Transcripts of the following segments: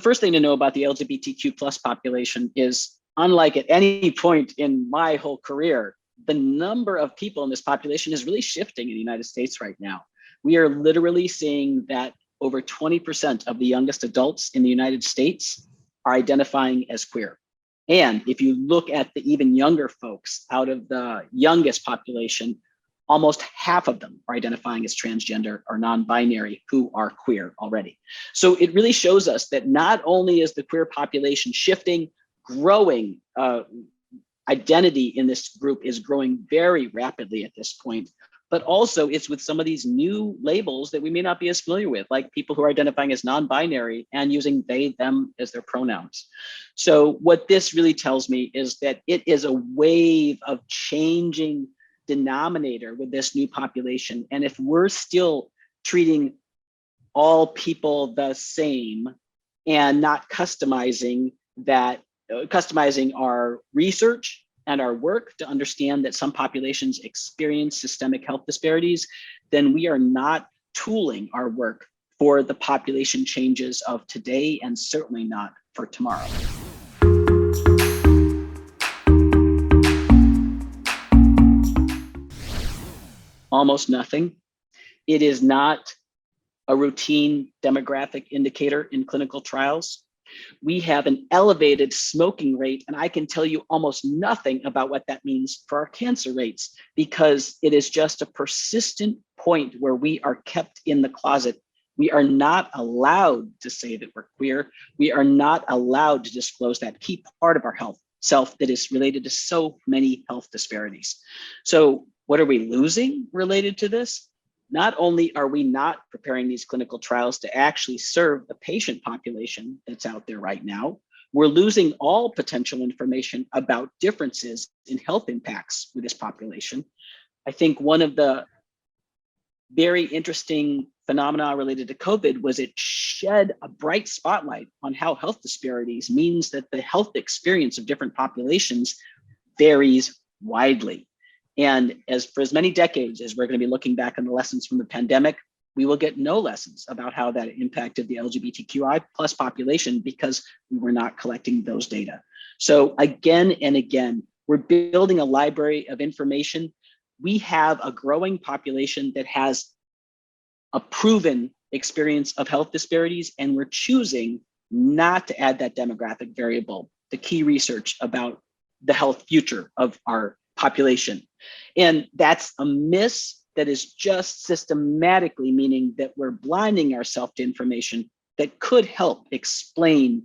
first thing to know about the LGBTQ plus population is, unlike at any point in my whole career, the number of people in this population is really shifting in the United States right now. We are literally seeing that over 20% of the youngest adults in the United States are identifying as queer. And if you look at the even younger folks out of the youngest population, almost half of them are identifying as transgender or non-binary who are queer already. So it really shows us that not only is the queer population shifting, growing, identity in this group is growing very rapidly at this point, but also it's with some of these new labels that we may not be as familiar with, like people who are identifying as non-binary and using they, them as their pronouns. So what this really tells me is that it is a wave of changing denominator with this new population. And if we're still treating all people the same and not customizing our research and our work to understand that some populations experience systemic health disparities, then we are not tooling our work for the population changes of today and certainly not for tomorrow. Almost nothing. It is not a routine demographic indicator in clinical trials. We have an elevated smoking rate, and I can tell you almost nothing about what that means for our cancer rates, because it is just a persistent point where we are kept in the closet. We are not allowed to say that we're queer. We are not allowed to disclose that key part of our health self that is related to so many health disparities. So what are we losing related to this? Not only are we not preparing these clinical trials to actually serve the patient population that's out there right now, we're losing all potential information about differences in health impacts with this population. I think one of the very interesting phenomena related to COVID was it shed a bright spotlight on how health disparities means that the health experience of different populations varies widely. And for as many decades as we're going to be looking back on the lessons from the pandemic, we will get no lessons about how that impacted the LGBTQI plus population because we were not collecting those data. So again and again, we're building a library of information. We have a growing population that has a proven experience of health disparities, and we're choosing not to add that demographic variable, the key research about the health future of our population. And that's a miss that is just systematically meaning that we're blinding ourselves to information that could help explain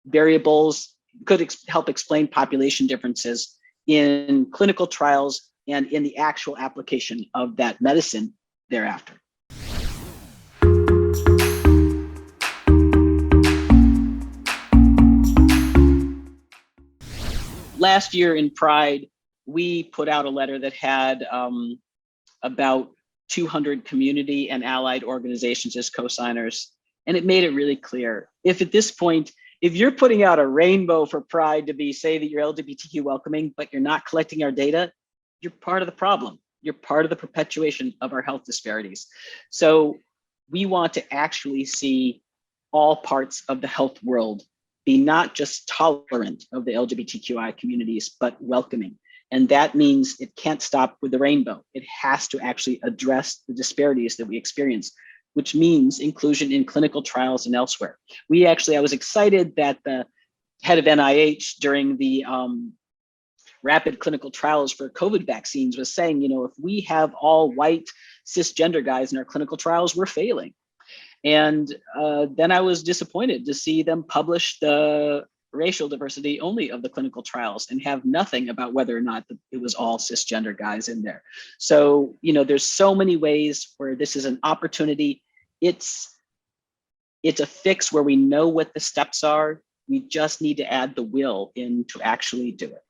variables, could help explain population differences in clinical trials and in the actual application of that medicine thereafter. Last year in Pride, we put out a letter that had about 200 community and allied organizations as co-signers. And it made it really clear, if at this point, if you're putting out a rainbow for Pride to say that you're LGBTQ welcoming, but you're not collecting our data, you're part of the problem. You're part of the perpetuation of our health disparities. So we want to actually see all parts of the health world be not just tolerant of the LGBTQI communities, but welcoming. And that means it can't stop with the rainbow. It has to actually address the disparities that we experience, which means inclusion in clinical trials and elsewhere. I was excited that the head of NIH during the rapid clinical trials for COVID vaccines was saying, if we have all white cisgender guys in our clinical trials, we're failing. And then I was disappointed to see them publish the racial diversity only of the clinical trials and have nothing about whether or not it was all cisgender guys in there. So, there's so many ways where this is an opportunity. It's a fix where we know what the steps are. We just need to add the will in to actually do it.